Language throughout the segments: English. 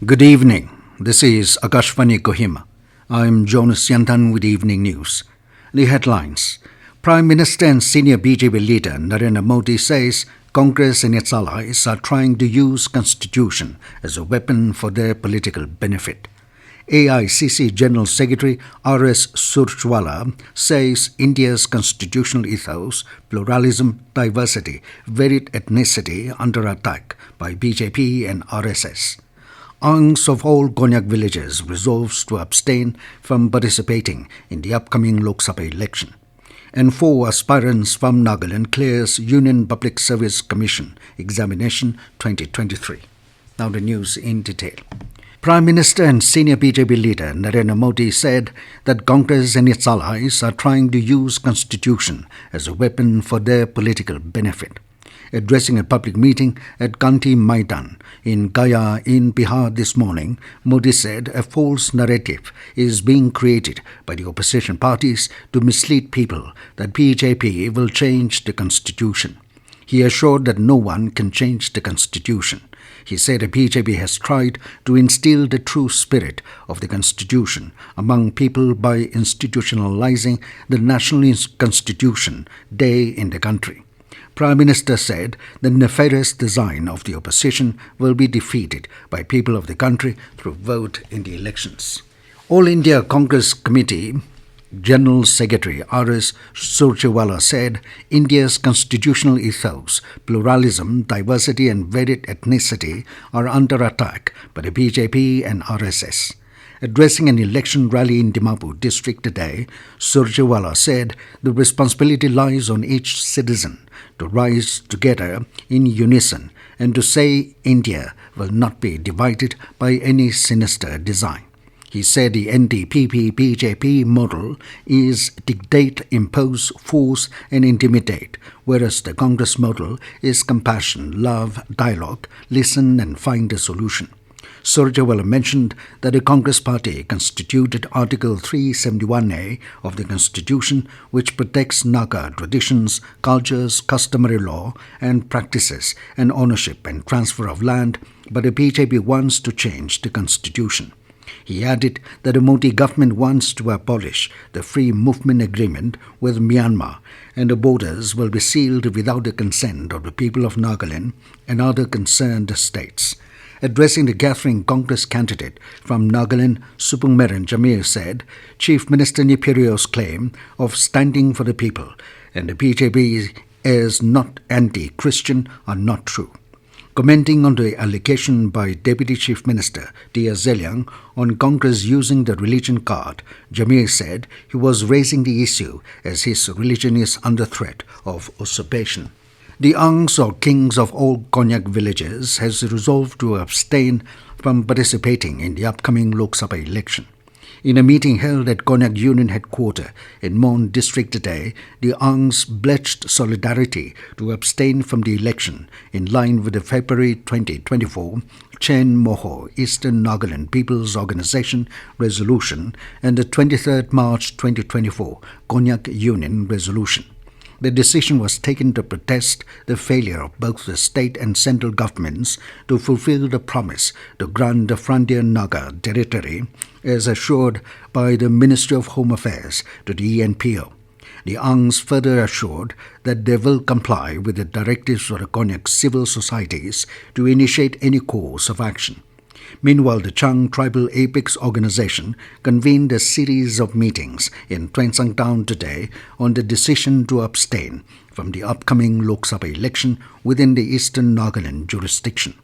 Good evening. This is Akashvani Kohima. I'm Jonas Yantan with Evening News. The headlines. Prime Minister and senior BJP leader Narendra Modi says Congress and its allies are trying to use Constitution as a weapon for their political benefit. AICC General Secretary RSS Sujrewala says India's constitutional ethos, pluralism, diversity, varied ethnicity under attack by BJP and RSS. Anghs of all Konyak Villages resolves to abstain from participating in the upcoming Lok Sabha Election. And 4 aspirants from Nagaland clears Union Public Service Commission Examination 2023. Now the news in detail. Prime Minister and senior BJP leader Narendra Modi said that Congress and its allies are trying to use Constitution as a weapon for their political benefit. Addressing a public meeting at Kanti Maidan in Gaya in Bihar this morning, Modi said a false narrative is being created by the opposition parties to mislead people that BJP will change the constitution. He assured that no one can change the constitution. He said the BJP has tried to instill the true spirit of the constitution among people by institutionalizing the national constitution day in the country. Prime Minister said the nefarious design of the opposition will be defeated by people of the country through vote in the elections. All India Congress Committee General Secretary RSS Sujrewala said India's constitutional ethos, pluralism, diversity and varied ethnicity are under attack by the BJP and RSS. Addressing an election rally in Dimapur district today, Sujrewala said the responsibility lies on each citizen to rise together in unison and to say India will not be divided by any sinister design. He said the NDPP-BJP model is dictate, impose, force and intimidate, whereas the Congress model is compassion, love, dialogue, listen and find a solution. Sujrewala mentioned that the Congress Party constituted Article 371A of the Constitution, which protects Naga traditions, cultures, customary law and practices, and ownership and transfer of land, but the BJP wants to change the Constitution. He added that the Modi government wants to abolish the free movement agreement with Myanmar, and the borders will be sealed without the consent of the people of Nagaland and other concerned states. Addressing the gathering Congress candidate from Nagaland, Supungmeran Jamir said Chief Minister Nipirio's claim of standing for the people and the BJP is not anti-Christian are not true. Commenting on the allegation by Deputy Chief Minister D.R. Zeliang on Congress using the religion card, Jamir said he was raising the issue as his religion is under threat of usurpation. The Anghs or kings of all Konyak Villages has resolved to abstain from participating in the upcoming Lok Sabha election. In a meeting held at Konyak Union Headquarters in Mon District today, the Anghs pledged solidarity to abstain from the election in line with the February 2024 Chen Moho Eastern Nagaland People's Organization resolution and the 23rd March 2024 Konyak Union resolution. The decision was taken to protest the failure of both the state and central governments to fulfill the promise to grant the frontier Naga territory as assured by the Ministry of Home Affairs to the ENPO. The Anghs further assured that they will comply with the directives of the Konyak civil societies to initiate any course of action. Meanwhile, the Chang Tribal Apex Organization convened a series of meetings in Twensang Town today on the decision to abstain from the upcoming Lok Sabha election within the Eastern Nagaland jurisdiction.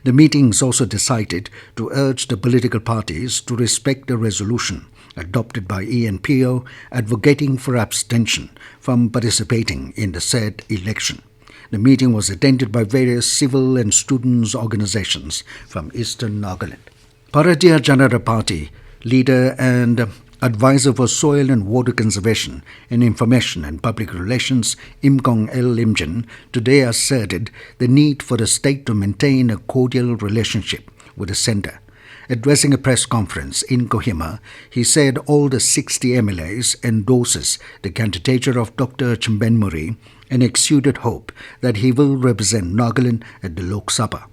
The meetings also decided to urge the political parties to respect the resolution adopted by ENPO advocating for abstention from participating in the said election. The meeting was attended by various civil and students' organizations from Eastern Nagaland. Bharatiya Janata Party leader and advisor for Soil and Water Conservation and Information and Public Relations, Imkong L. Limjin, today asserted the need for the state to maintain a cordial relationship with the centre. Addressing a press conference in Kohima, he said all the 60 MLAs endorses the candidature of Dr. Chimbenmuri and exuded hope that he will represent Nagaland at the Lok Sabha.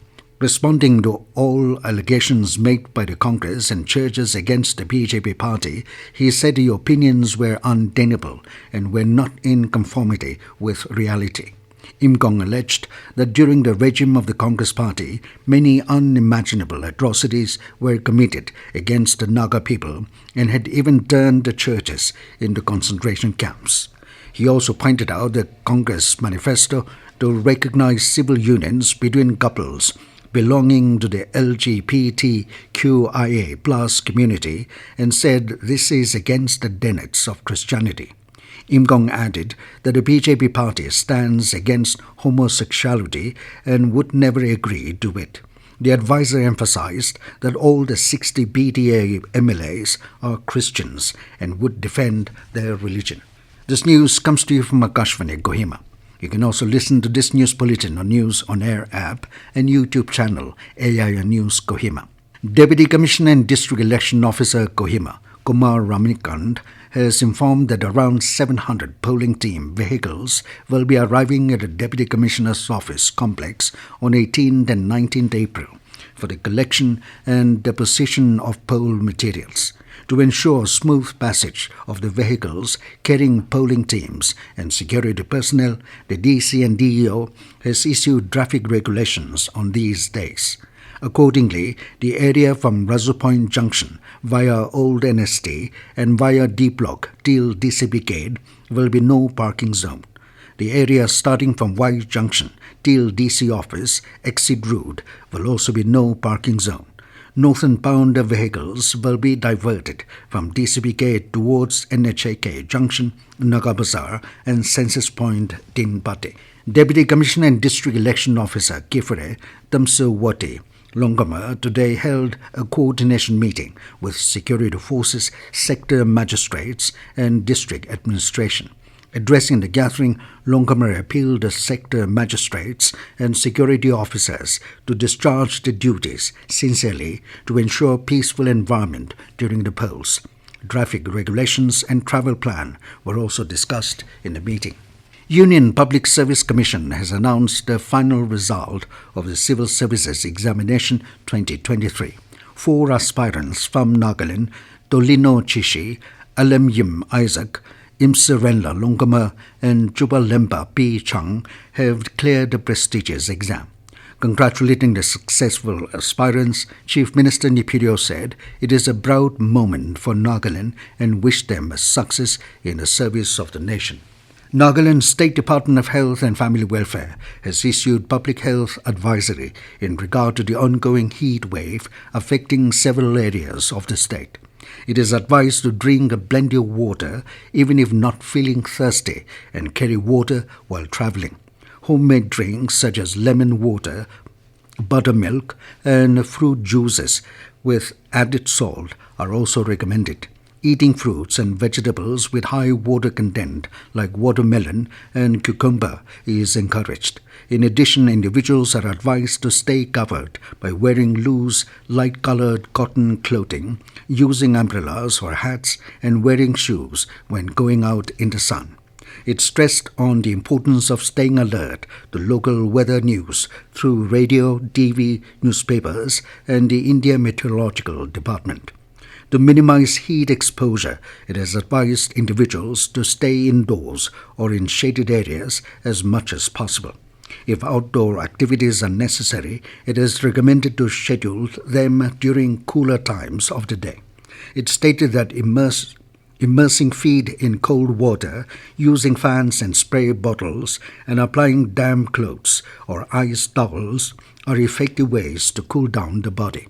Responding to all allegations made by the Congress and churches against the BJP party, he said the opinions were untenable and were not in conformity with reality. Im Kong alleged that during the regime of the Congress party, many unimaginable atrocities were committed against the Naga people and had even turned the churches into concentration camps. He also pointed out the Congress manifesto to recognize civil unions between couples belonging to the LGBTQIA plus community and said this is against the tenets of Christianity. Im Kong added that the BJP party stands against homosexuality and would never agree to it. The advisor emphasized that all the 60 BTA MLAs are Christians and would defend their religion. This news comes to you from Akashvani, Kohima. You can also listen to this news bulletin on News On Air app and YouTube channel AIR News Kohima. Deputy Commissioner and District Election Officer Kohima, Kumar Ramanikant, has informed that around 700 polling team vehicles will be arriving at the Deputy Commissioner's office complex on 18th and 19th April for the collection and deposition of poll materials. To ensure smooth passage of the vehicles carrying polling teams and security personnel, the DC and DEO has issued traffic regulations on these days. Accordingly, the area from Razu Point Junction via Old NST and via D Block till DCB Gate will be no parking zone. The area starting from Y Junction till DC Office exit route will also be no parking zone. Northbound vehicles will be diverted from DCB Gate towards NHAK Junction, Naga Bazaar and Census Point, Tinpate. Deputy Commissioner and District Election Officer Kifere Tamsawati Longama today held a coordination meeting with security forces, sector magistrates and district administration. Addressing the gathering, Longama appealed to sector magistrates and security officers to discharge their duties sincerely to ensure peaceful environment during the polls. Traffic regulations and travel plan were also discussed in the meeting. Union Public Service Commission has announced the final result of the Civil Services Examination 2023. 4 aspirants from Nagaland, Tolino Chishi, Alam Yim Isaac, Imserenla Longama and Chubalemba P. Chang have cleared the prestigious exam. Congratulating the successful aspirants, Chief Minister Nipirio said it is a proud moment for Nagaland and wished them success in the service of the nation. Nagaland State Department of Health and Family Welfare has issued public health advisory in regard to the ongoing heat wave affecting several areas of the state. It is advised to drink plenty of water even if not feeling thirsty and carry water while traveling. Homemade drinks such as lemon water, buttermilk and fruit juices with added salt are also recommended. Eating fruits and vegetables with high water content like watermelon and cucumber is encouraged. In addition, individuals are advised to stay covered by wearing loose, light-colored cotton clothing, using umbrellas or hats, and wearing shoes when going out in the sun. It stressed on the importance of staying alert to local weather news through radio, TV, newspapers, and the India Meteorological Department. To minimize heat exposure, it has advised individuals to stay indoors or in shaded areas as much as possible. If outdoor activities are necessary, it is recommended to schedule them during cooler times of the day. It stated that immersing feet in cold water, using fans and spray bottles, and applying damp clothes or ice towels are effective ways to cool down the body.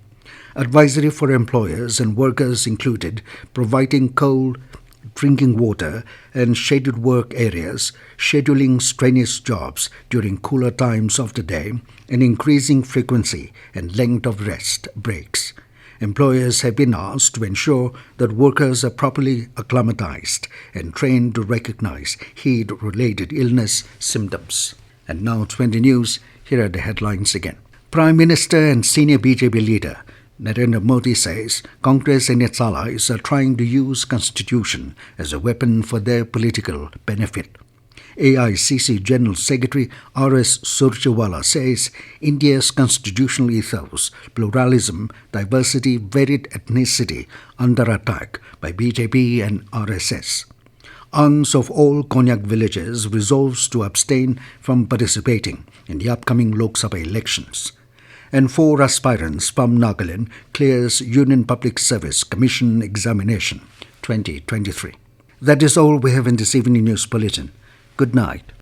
Advisory for employers and workers included providing cold drinking water and shaded work areas, scheduling strenuous jobs during cooler times of the day, and increasing frequency and length of rest breaks. Employers have been asked to ensure that workers are properly acclimatized and trained to recognize heat-related illness symptoms. And now 20 News, here are the headlines again. Prime Minister and senior BJP leader Narendra Modi says Congress and its allies are trying to use Constitution as a weapon for their political benefit. AICC General Secretary R.S. Sujrewala says India's constitutional ethos, pluralism, diversity, varied ethnicity under attack by BJP and RSS. Anghs of all Konyak Villages resolves to abstain from participating in the upcoming Lok Sabha elections. And 4 aspirants from Nagaland clears Union Public Service Commission Examination 2023. That is all we have in this evening news bulletin. Good night.